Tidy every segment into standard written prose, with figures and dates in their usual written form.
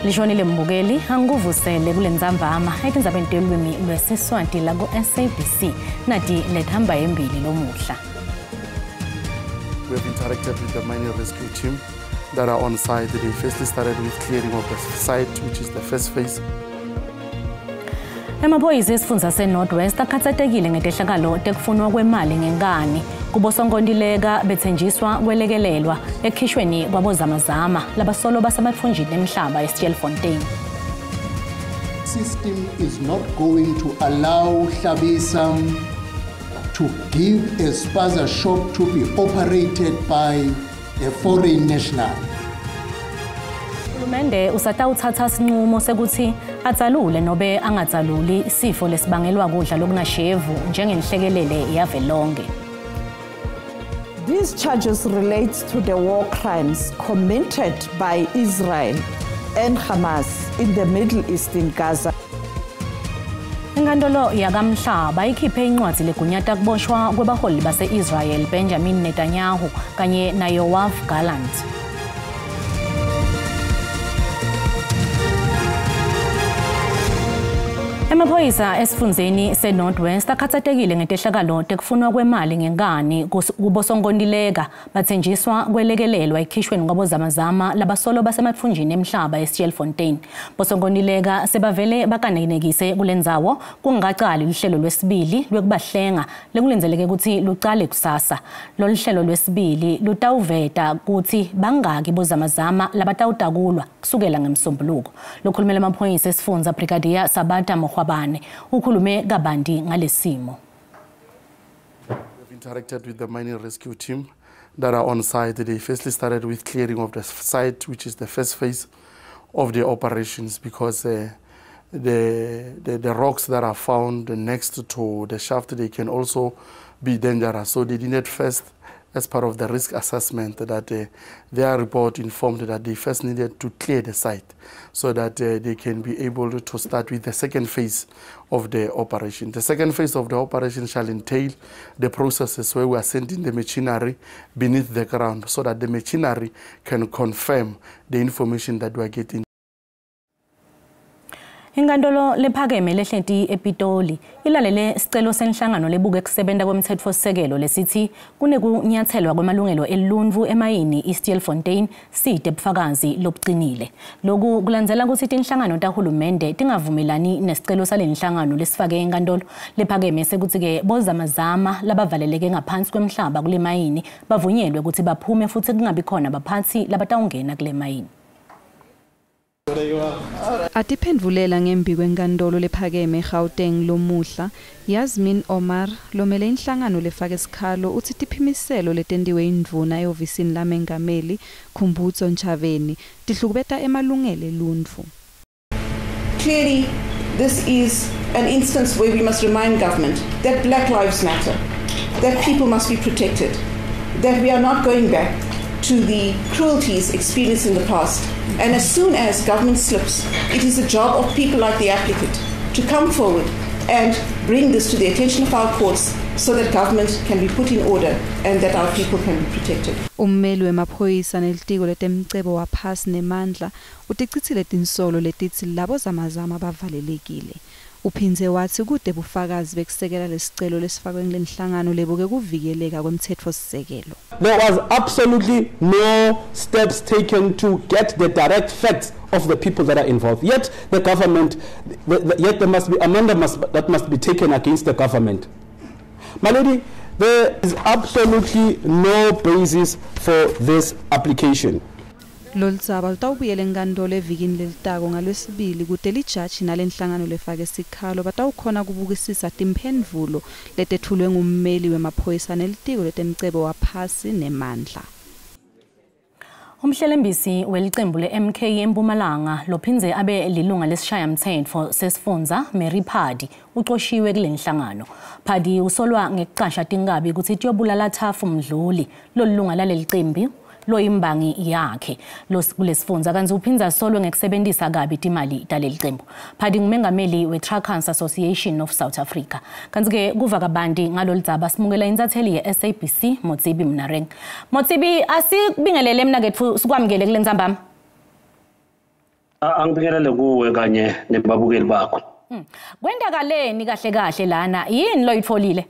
Lishonile mbukeli anguvusele kulendzamvama etindzabeni telulwimi lwesiswati la ku SABC nati lethamba embili lomuhla. We have interacted with the mining rescue team that are on site. They firstly started with clearing of the site, which is the first phase. Emaphoyisa esifundza se-North-West akhatsatekile ngetehlakalo tekufunwa kwemali ngenkani kubosonkontileka bethenjiswa kwelekelelwa ekukhishweni kwabozamazama labasolo basematfunjini emhlaba eStjelfontein. System is not going to allow Hlabisa to give a spaza shop to be operated by a foreign national. Uhulumende usatawutsatsa sinqumo sekuthi atsalule nobe angatsaluli isifo lesibangelwa kudla lokungashevu njengenhlekelele yavelonke. These charges relate to the war crimes committed by Israel and Hamas in the Middle East in Gaza. Inkantolo yakamhlaba ikhiphe incwadzi legunyata kuboshwa kwebaholi base-Israel Benjamin Netanyahu kanye naYoav Gallant. Emaphoyisa esifundzeni se-North-West akhatsatekile ngetehlakalo tekufunwa kwemali ngenkani kubosonkontileka bathenjiswa kwelekelelwa ekukhishweni kwabozamazama labasolo basematfunjini emhlaba eStjelfontein. Bosonkontileka sebavele bakanekekise kulendzawo kungakacali luhlelo lwesibili lwekubahlenga lekulindeleke ukuthi lucale kusasa. Lolu hlelo lwesibili lutawuveta ukuthi bangaki bozamazama labatawutakulwa kusukela ngemsombuluko. Lokhulumela emaphoyisa esifundza Brigadier Sabata Mokhwabane ukhulume kabanti ngalesimo. We have interacted with the mining rescue team that are on site. They firstly started with clearing of the site, which is the first phase of the operations, because the rocks that are found next to the shaft, they can also be dangerous. So they needed first, as part of the risk assessment, that their report informed that they first needed to clear the site so that they can be able to start with the second phase of the operation. The second phase of the operation shall entail the processes where we are sending the machinery beneath the ground so that the machinery can confirm the information that we are getting. Inkantolo lephakeme lehleti ePitoli ilalele sicelo senhlangano lebuke kusebenta kwemtsetfosisekelo lesithi kunekunyatselwa kwemalungelo eluntfu emayini eStjelfontein side bufakazi lobucinile. Loku kulandzela ukuthi tinhlangano tahulumende tingavumelani nesicelo salenhlangano lesifake enkantolo lephakeme sekuthi-ke bozamazama labavaleleke ngaphansi kwemhlaba kule mayini bavunyelwe ukuthi baphume futhi kungabi khona baphathi labatawungena kule mayini. Atiphendvulela ngembi kwenkantolo lephakeme eGauteng lomuhla, Yasmin Omar lomele inhlangano lefake sikhalo uthi tiphimiselo letentiwe indvuna ehhovisini lamengameli Khumbudzo Ntshavheni tihlukubeta emalungelo eluntfu. Clearly, this is an instance where we must remind government that Black Lives Matter, that people must be protected, that we are not going back to the cruelties experienced in the past. And as soon as government slips, it is the job of people like the applicant to come forward and bring this to the attention of our courts so that government can be put in order and that our people can be protected. Ummeli wemaphoyisa nelitiko letemcebo waphasi nemandla uticitsile tinsolo letithi labo zamazama bavalelekile. Uphindze wathi kude bufakazi bekusekela lesicelo lesifakwe ngenhlangano lebuke kuvikeleka kwemtsetfosisekelo. There was absolutely no steps taken to get the direct facts of the people that are involved. Yet the government, yet there must be amendments that must be taken against the government. My lady, there is absolutely no basis for this application. Loldzaba lutawubuyela enkantolo evikini lelitako ngalwesibili kute lijaji nalenhlangano lefake sikhalo batawukhona kubukisisa timphendvulo letethulwe ngummeli wemaphoyisa nelitiko letemcebo waphasi nemandla. Umhlelembisi welicembu le-MK eMpumalanga lophindze abe lilunga lesishayamtsetfo sesifundza Mary Phadi uxoshiwe kule nhlangano. Phadi usolwa ngekucasha tinkabi kutsi tiyobulala Thafu Mdluli lolunga lalelicembu loyimbangi yakhe kulesifundza kanti uphinza solwe ngekusebentisa kabi timali taleliqembu. Phadi ngumengameli we-Truckers Association of South Africa. Kanti-ke kuva kabanti ngalolidzaba simukela intatheli ye-SABC Motsibi Mnareng. Motsibi, asikubingelele mnaketfu sikwamukele kule ntsambama. Angibingelele kuwe kanye nebabukeli bakho. Kwendakaleni kahle kahle lana yini lo yitfolile?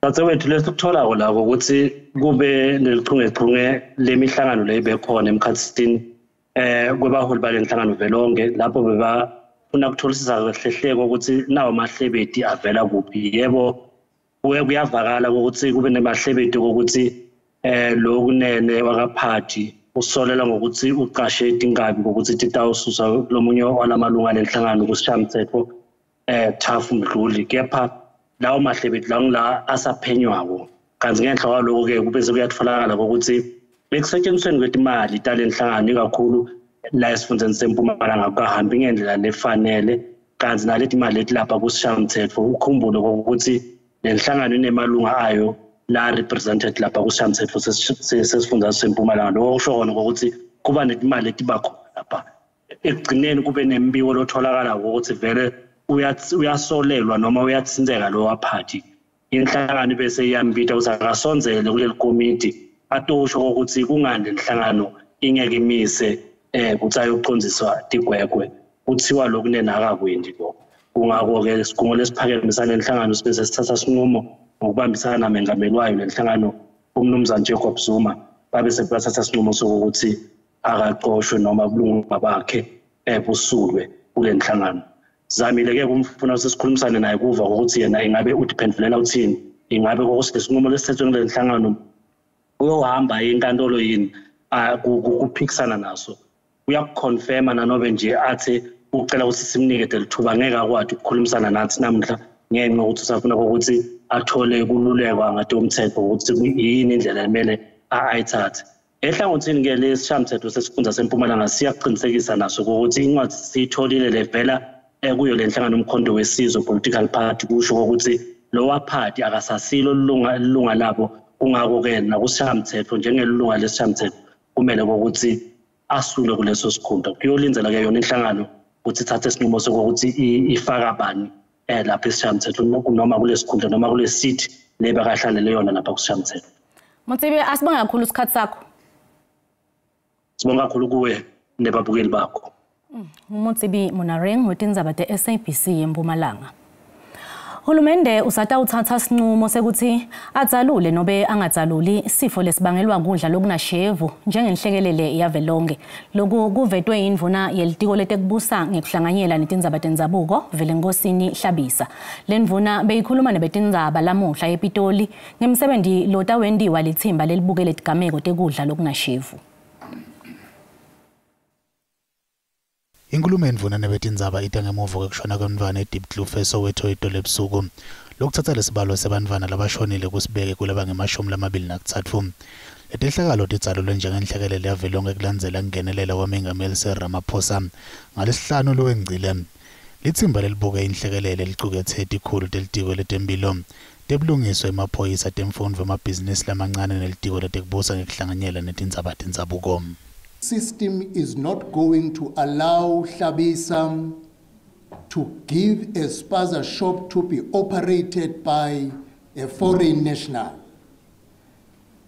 Tatsewethu lesikutholako la ukuthi kube nelichungechunge lemihlangano leyibekhona emkhathini kwebaholi balenhlangano velonke lapho bebafuna ukutholisisa kahlehleko ukuthi nawo amahlebeti avela kuphi. Yebo kuyavakala ukuthi kube nemahlebeti ukuthi lo kunene wakaphathi usolela ngokuthi uqashe itingabi ngokuthi titawususa lomunye walamalunga lenhlangano kusishamthetho Thafu Mdluli. Kepha lawo mahlebeti la asaphenywako kanti ngenhla kwaloko ke kubese kuyatfolakala ukuthi bekusetshenzisweni kwetimali talenhlangano ikakhulu la esifundeni seMpumalanga kahambi ngendlela lefanele kanti naleti mali etilapha kusishamthetho ukhumbule ukuthi lenhlangano inemalunga ayo la represented lapha kusishamthetho sesifundazwe seMpumalanga. Lokho kusho khona ukuthi kuba netimali etibakho lapha ekugcineni kube nembiko lotholakala ukuthi vele uyasolelwa noma uyatsinzeka lo waphathi inhlangano bese iyambita uzakasonzele kuleli committee atosho ukuthi kungani lenhlangano ingeke imise ukuthi ayoqondziswa tigwegwe kuthiwa lokunena akakwendi lokho. Kungako ke isigungu lesiphakemisa lenhlangano sibese sithatha sinqumo ngokubambisana namengameli wayo lenhlangano umnumzana Jacob Zuma babese bathatha isinqumo sokuthi akaqoshwe noma ubulungu bakhe busulwe kule nhlangano. Zamile ke kumfuna sesikhulumisane naye kuva ukuthi yena ingabe udependvulela uthini, ingabe kokusisinqumo lesithethwe kule nhlangano uyohamba inkantolo yini kuphikisana naso. Uyakuconfirma nanobe nje athi ucela ukuthi simnikeze lithuba ngeke akwazi ukukhulumisana nathi namhla ngenxa ukuthi usafuna ukuthi athole kululekwa ngate umthetho ukuthi yini indlela emele ayithathe. Ehlangothini ke lesishamthetho sesifunda seMpumalanga siyaqinisekisa naso ukuthi incwadi sitholile levela kuyo lenhlangano umkhondo wesizwe political party kusho ukuthi lo waphathi akasasilo ilunga labo. Kungako ke nakusishamthetho njengelunga lesishamthetho kumele ukuthi asule kuleso sikhundla. Kuyolinzela ke yona inhlangano ukuthi ithathe isinqumo sokuthi ifaka bani lapha esishamthetho noma kulesikhundla noma kule seat lebakahlalele yona lapha kusishamthetho. Motsibe asibonga kakhulu isikhathi sakho. Sibonga kakhulu kuwe nebabukeli bakho. Motsibi Monareng wetindzaba te-SABC eMpumalanga. Hulumende usatawuthatha isinqumo sekuthi adzalule nobe angadzaluli sifo lesibangelwa kudla lokunashevu njengenhlekelele yavelonke. Lokhu kuvetwe yindvuna yelitiko letekubusa ngekuhlanganyela netindzaba tendzabuko Velenkosini Hlabisa. Lendvuna beyikhuluma nebetindzaba lamuhla ePitoli ngemsebenzi lotawendiwa litsimba lelibukele letigameko tekudla lokunashevu. Inkulumo endvuna nebetindzaba ita ngemuva kwekushona kwemntfwana eDeep Kloof eSoweto itolo ebusuku. Lokuthatha lesibalo sebantfwana labashonile kusibeke kulaba nge-23. Letehlakalo tidzalulwe njengenhlekelele yavelonke kulandzela kungenelela kwamengameli Cyril Ramaphosa ngaleSihlanu loWengcile. Litsimba lelibuke inhlekelele licuketse tikhulu telitiko letemphilo, tebulungiswa emaphoyisa, temfundvo, emabhizinisi lamancane nelitiko letekubusa ngekuhlanganyela netindzaba tendzabuko. System is not going to allow Hlabisa to give a spaza shop to be operated by a foreign national,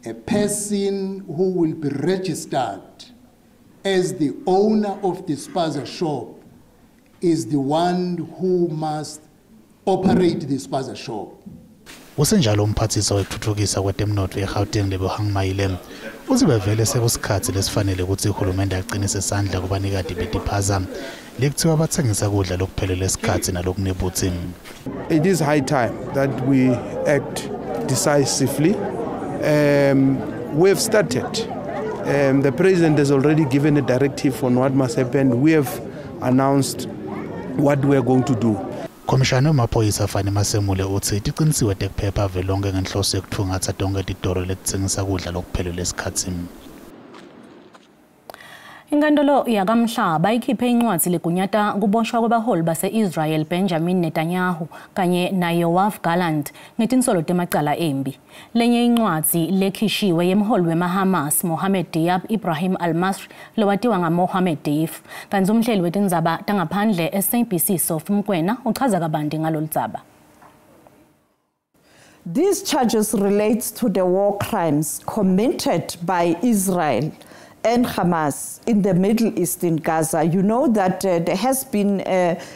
a person who will be registered as the owner of the spaza shop is the one who must operate the spaza shop. Usenjalo umphathisa wekuthuthukisa kwetemnotho eGauteng leBohang Maile uthi bevele sekusikhathi lesifanele ukuthi uhulumende aqinise isandla kubanikati betiphaza lekuthiwa bathengisa kudla lokuphelele isikhathi nalokunebuthi. It is high time that we act decisively. We have started. The president has already given a directive on what must happen. We have announced what we are going to do. Komishana wemaphoyisa Fani Masemule uthi tiqinisiwe tekuphepha velonke ngenhloso yokuthungatha tonke titolo letitsengisa kudla lokuphelele isikhathi. Inkantolo yakamhlaba ikhiphe incwadi legunyata kuboshwa kwabaholi base-Israel Benjamin Netanyahu kanye naYoav Gallant ngetinsolo temacala embi. Lenye incwadi lekhishiwe yemholi wemaHamas Mohammed Diab Ibrahim Al-Masri lowatiwa ngaMohammed Deif. Kanti umhleli wetindzaba tangaphandle SABC Sophie Mkwena uchaza kabanti ngalolu dzaba. These charges relate to the war crimes committed by Israel and Hamas in the Middle East in Gaza. You know that there has been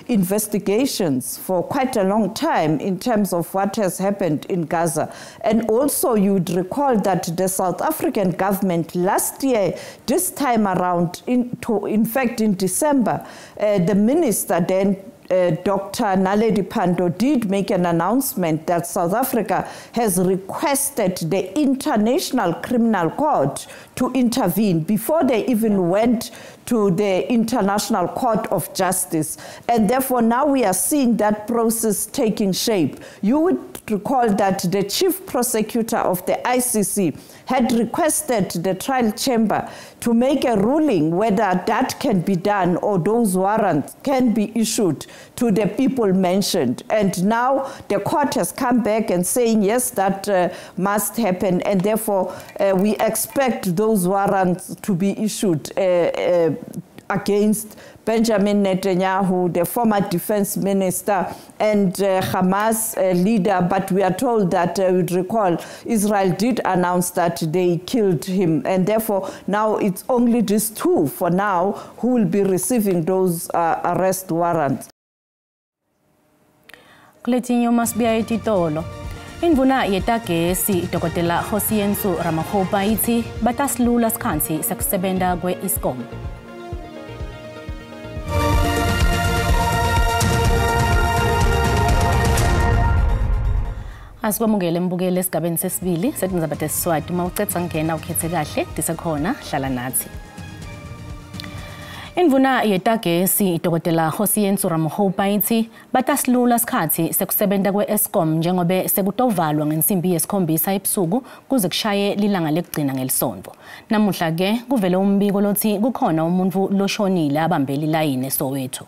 investigations for quite a long time in terms of what has happened in Gaza. And also you would recall that the South African government last year, this time around, in fact in December, the minister then, Dr. Naledi Pandor, did make an announcement that South Africa has requested the International Criminal Court to intervene before they even went to the International Court of Justice. And therefore now we are seeing that process taking shape. You would recall that the chief prosecutor of the ICC had requested the trial chamber to make a ruling whether that can be done or those warrants can be issued to the people mentioned. And now the court has come back and saying, yes, that must happen. And therefore, we expect those warrants to be issued against Benjamin Netanyahu, the former defense minister, and Hamas leader. But we are told that, we'd recall, Israel did announce that they killed him. And therefore, now it's only these two, for now, who will be receiving those arrest warrants. Kuletinyo masibia etitolo. Indvuna yetagesi Dr. Hosiyensu Ramaphosa ithi batasilula sikhansi sekusebenta kwe-Eskom. Asikwamukele mbukele esigabeni sesibili setindzaba Siswati mawucetha ngena ukhethe kahle disekhona hlala nathi. Indvuna yetagesi Dr. Hosiyensu Ramaphosa ithi batasilula sikhathi sekusebenta kwe-Eskom njengobe sekutovalwa ngensimbi yesikhombisa ebusuku kuze kushaye lilanga lekugcina ngelisonto. Namuhla ke kuvele umbiko lothi kukhona umuntu loshonile abambeli layini eSoweto.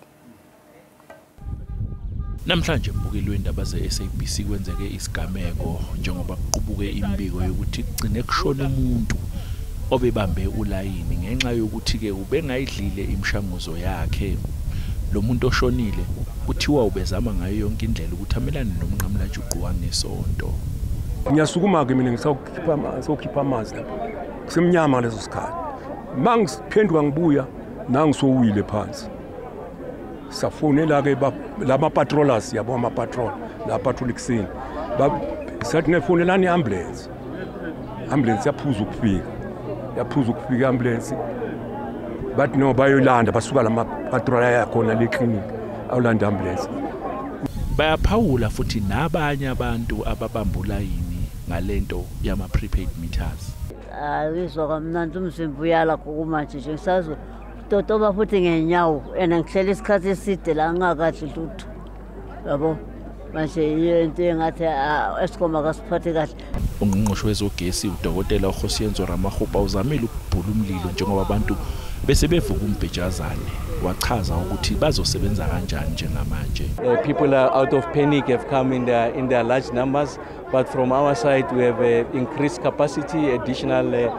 Namhlanje mbukeli wendaba ze-SABC kwenzeke isigameko njengoba kuqubuke imbiko yokuthi kugcine kushona umuntu obebambe ulayini ngenxa yokuthi ke ubengayidlile imishanguzo yakhe. Lo muntu oshonile kuthiwa ubezama ngayo yonke indlela ukuthi amelane nomnqamulajuqu wangesonto. Ngiyasukuma ke mina ngisakhipha amanzi lapha. Kusemnyama leso sikhathi. Mangiphenduka ngibuya nangisowile phansi. Safonela ke lama patrollers yabo ama patrol la patrol kuseni sathi ngefonelani ambulance yaphuza ukufika ambulance bathi no bayolanda basuka lama patrol yakhona le clinic awulanda ambulance. Bayaphawula futhi nabanye abantu ababambula yini ngalento yama prepaid meters. Ngizwa kamnandi umzimba uyala kokumanje nje ngisazo totoba futhi ngenyawo ngihlele isikhathi eside la ngakadli lutho yabo manje into engathi Eskom akasiphathe kahle. Ungqongqoshe wezogesi uDokotela Hosiyensu Ramaphosa uzamile ukubhula umlilo njengoba abantu bese bevuka umbhejazane wachaza ukuthi bazosebenza kanjani njengamanje. People are out of panic, have come in their large numbers, but from our side we have increased capacity, additional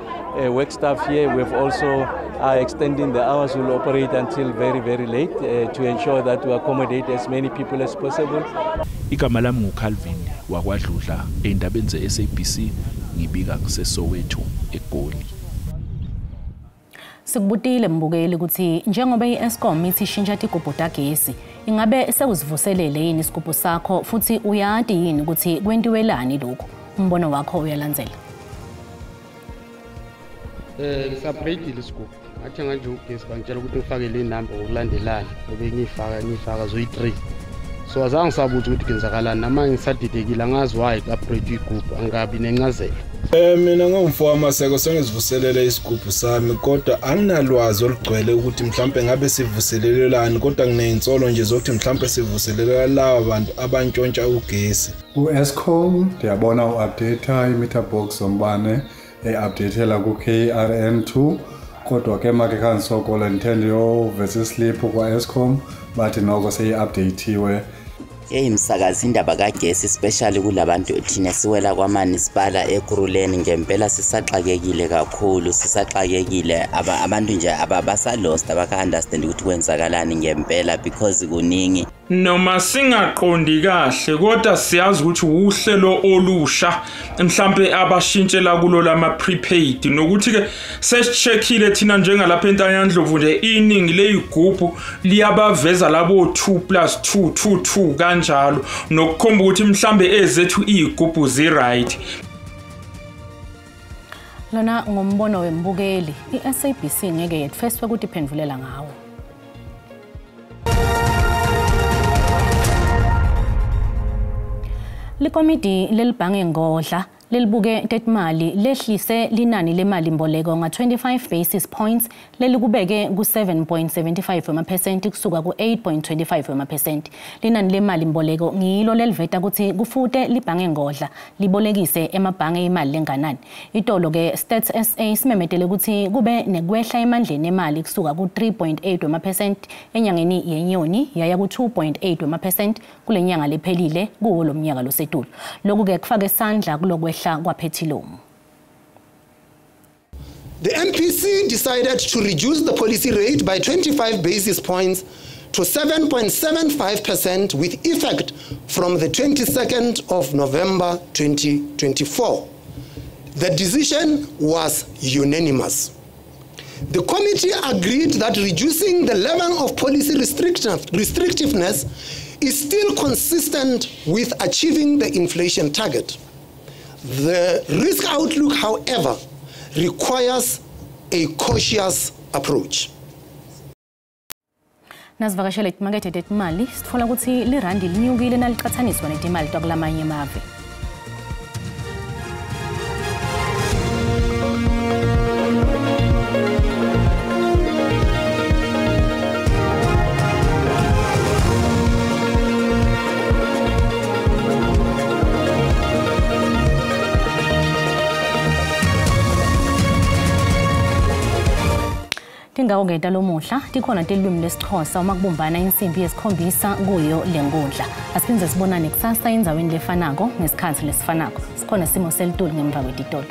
work staff here. We've also extending the hours. Will operate until very late to ensure that we accommodate as many people as possible. Igama lami nguCalvin wakwaDludla endabeni ze-SABC ngibika kuseSoweto eGoli. Sikubutile mbukeli ukuthi njengoba iEskom ithi ishintsha igubhu tagesi ingabe sekuzivuselele yini isigubhu sakho futhi uyati yini ukuthi kwentiwelani lokho. Umbono wakho uyalandzela. Ngisabreakile isigubhu ngathi manje ugesi bangitshela ukuthi ngifake le number ukulandelana bebe ngifaka zoyi3 so azange sabuthi ukuthi kenzakalani namanje ngisadidekile angazi why upgrade igubhu angabi nencazelo. Mina ngomfo amaseko sengizivuselele isigubhu sami kodwa anginalwazi olugcwele ukuthi mhlambe ngabe sivuselelelani kodwa ngineyintsolo nje zokuthi mhlambe sivuselela laba bantu abantshontsha ugesi. Eskom ndiyabona uupdate imeter box zombane eupdatela ku KRN2 kodwa ke make kansokola intendo yo versus sleep kwa Eskom bathi noko seyi-updateiwe. Imsakazi indaba kagesi especially kulabantu thina siwela kwaManisipala eKuruleni ngempela sisaxakekile kakhulu sisaxakekile abantu nje abasalost abaka understand ukuthi kwenzakalani ngempela because kuningi. noma singaqondi kahle kodwa siyazi ukuthi uhlelo olusha mhlambe abashintshela kulo lama prepaid nokuthi ke sesicheckile thina njengalapha eNtanyandlovu nje iningi leyigubhu liyabaveza labo 2+2 kanjalo nokukhomba ukuthi mhlambe ezethu igubhu right. Lona ngombono wembukeli iSABC ngeke yetfeswe ukuthi iphendvulela ngawo. Likomidi lelibhange ngodla lelibuke tetimali lehlise linani lemali mboleko nga 25 basis points lelikubeke ku 7.75% kusuka ku 8.25%. Linani lemali mboleko ngilo leliveta ukuthi kufute libhange ngodla libolekise emabhange imali lenganani. Itolo ke Stats SA simemetele ukuthi kube nekwehla emandleni emali kusuka ku 3.8% enyangeni yenyoni yaya ku 2.8% kulenyanga lephelile kuwo lomnyaka losetulu. Lokhu ke kufaka isandla kulokwehla. The MPC decided to reduce the policy rate by 25 basis points to 7.75% with effect from the 22nd of November 2024. The decision was unanimous. The committee agreed that reducing the level of policy restrictiveness is still consistent with achieving the inflation target. The risk outlook, however, requires a cautious approach. Nasivakashele imakethe tetimali sitfola ukuthi lirandi linyukile naliqhathaniswa netimali tokulamanye emave. Ngawongeta lomuhla tikhona telwimi lesixhosa uma kubumbana insimbi yesikhombisa kuyo lenkundla. Asiphinze sibonane kusasa endzaweni lefanako ngesikhathi lesifanako. Sikhona Simo Selituli ngemva kwetitolo.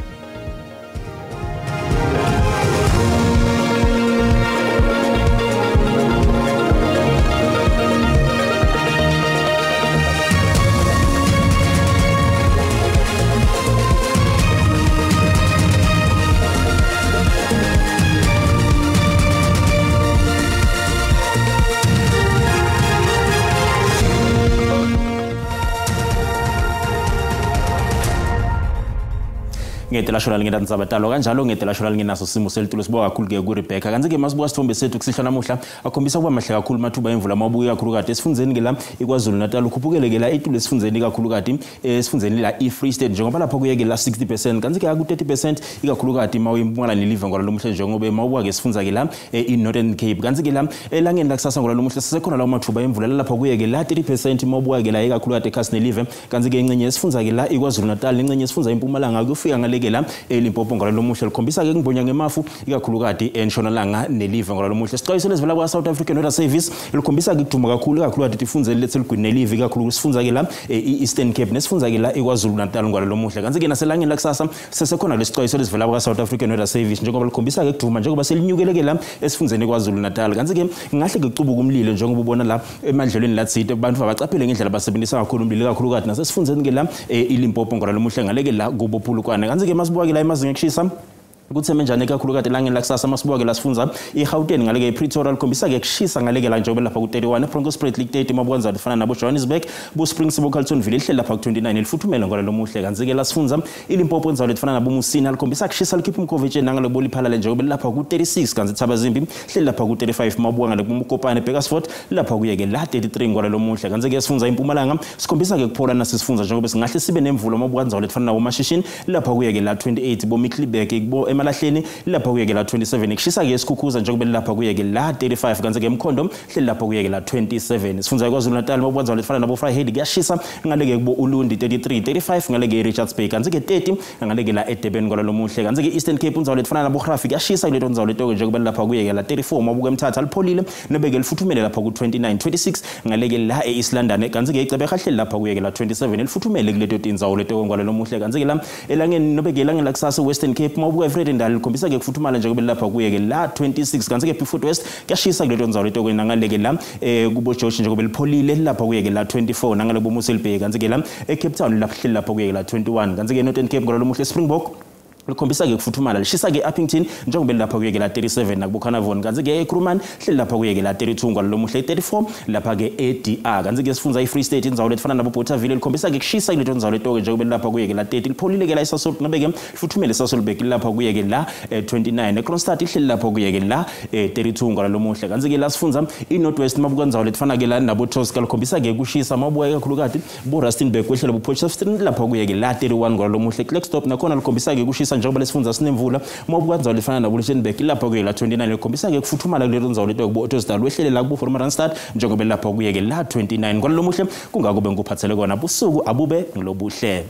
Ngedela shona lingena nzabatalo kanjalo ngedela shona lingenaso Simo Selituli sibuka kakhulu ke ku Rebecca kanti ke masibuka sithombe sethu kusihla namuhla akhombisa kuba mahle kakhulu mathuba emvula mabuya kakhulu kade esifundzeni ke la iKwaZulu Natal ukhuphukele ke la etulo esifundzeni kakhulu kade esifundzeni la eFree State njengoba lapha kuyeke la 60% kanti ke aku 30% ikakhulu kade mawuyimpunga live ngalo lomuhle njengoba mawubuka ke sifundza ke la eNorthern Cape kanti ke la elangeni la kusasa ngalo lomuhle sisekhona la mathuba emvula lapha kuyeke la 30% mawubuka ke la ikakhulu kade eCastle Live kanti ke incenye esifundza ke la iKwaZulu Natal incenye esifundza impumalanga kufika ngale ke la eLimpopo ngalo lomuhle likhombisa ke ngibhonya ngemafu ikakhulu kade eNtshonalanga neLive ngalo lomuhle sixwayiso lesivela kwa South African Weather Service likhombisa ke kuduma kakhulu kade tifunze lethe ligwini neLive ikakhulu sifunza ke la eEastern Cape nesifunza ke la eKwaZulu Natal ngalo lomuhle kanti ke naselangeni la kusasa sesekhona lesixwayiso lesivela kwa South African Weather Service njengoba likhombisa ke kuduma njengoba selinyukele ke la esifunzeni eKwaZulu Natal kanti ke ngahle ke kucubuka umlilo njengoba ubona la emandlelweni latsite abantu abacaphele ngendlela basebenzisa kakhulu umlilo kakhulu kade nasesifunzeni ke la eLimpopo ngalo lomuhle ngaleke la kubophulukwana kanti ke masibuka ke la emazinga ekushisa kutheme njani kakhulu kade langeni la kusasa masibuka ke la sifunza iGauteng ngaleke ePretoria likhombisa ke kushisa ngaleke la njengoba lapha ku31 eBroncosspruit League 30 mabukwanza lifana nabo Johannesburg bo Springbok Carltonville ihlela lapha ku29 elifuthumela ngalo lomuhle kanzi ke la sifunza iLimpopo nzalo lifana nabo Musina likhombisa kushisa likhipha umkhoveje nangalo boliphala njengoba lapha ku36 kanzi Thabazimbi ihlela lapha ku35 mabuka ngale kumkopane Bakersford lapha kuyeke la 33 ngalo lomuhle kanzi ke sifunza impumalanga sikhombisa ke kuphola nasisifunza njengoba singahle sibe nemvulo mabukwanza lifana nabo Mashishini lapha kuyeke la 28 bo Middleburg bo emalahleni lapha kuyeke la 27 kushisa ke esikhukhuza njengoba lapha kuyeke la 35 kanzi ke emkhondo hle lapha kuyeke la 27 sifunza eKwaZulu Natal mabukwanza lifana nabo Vryheid kuyashisa ngaleke kubo Ulundi 33 35 ngaleke Richards Bay kanzi ke 30 ngaleke la eDurban ngalo lomuhle kanzi ke Eastern Cape unzalo lifana nabo Grafi kuyashisa kuleto nzalo letoko njengoba lapha kuyeke la 34 mabuka emthatha lipholile nebeke lifuthumele lapha ku29 26 ngaleke la eEast London kanzi ke icebe kahle lapha kuyeke la 27 lifuthumele kuleto tinzawo letoko ngalo lomuhle kanzi ke la elangeni nobeke elangeni la kusasa Western Cape mabuka eFred Ndali likhombisa ke kufuthumala nje kube lapha kuye ke la 26 kanti ke Beaufort West kuyashisa kuleto ndzalo leto kwena ngale ke la kubo George nje kube lipholile lapha kuye ke la 24 nangale bo Muselbheki kanti ke la eCape Town lapha kuye ke la 21 kanti ke Northern Cape ngalo muhle Springbok likhombisa ke kufuthumala lishisa ke Uppington njengoba lapha kuye ke la 37 nakuBuchanavon kanti ke eKruman hleli lapha kuye ke la 32 ngalo muhle 34 lapha ke eDR kanti ke sifunza iFree State inzawo lefana nabo Bothaville likhombisa ke kushisa kuleto nzawo leto ke njengoba lapha kuye ke la 30 lipholile ke la iSasol nabe ke lifuthumele iSasolburg lapha kuye ke la 29 eKroonstad ihleli lapha kuye ke la 32 ngalo muhle kanti ke la sifunza iNorthwest mabuka nzawo lefana ke la nabo Tosca likhombisa ke kushisa mabuya kakhulukati bo Rustenburg kwehlelo bo Potchefstroom lapha kuye ke la 31 ngalo muhle Klerksdorp nakhona likhombisa ke kushisa njengoba lesifunza sinemvula mabuka nzawo lefana nabo Lichtenburg lapha kuye la 29 likhombisa ke kufuthumala kulelo nzawo leto kubo Ottosdal wehlele la kubo Randstad njengoba lapha kuye ke la 29 kwalo muhle kungakube ngikuphathele kona busuku abube ngilobuhle.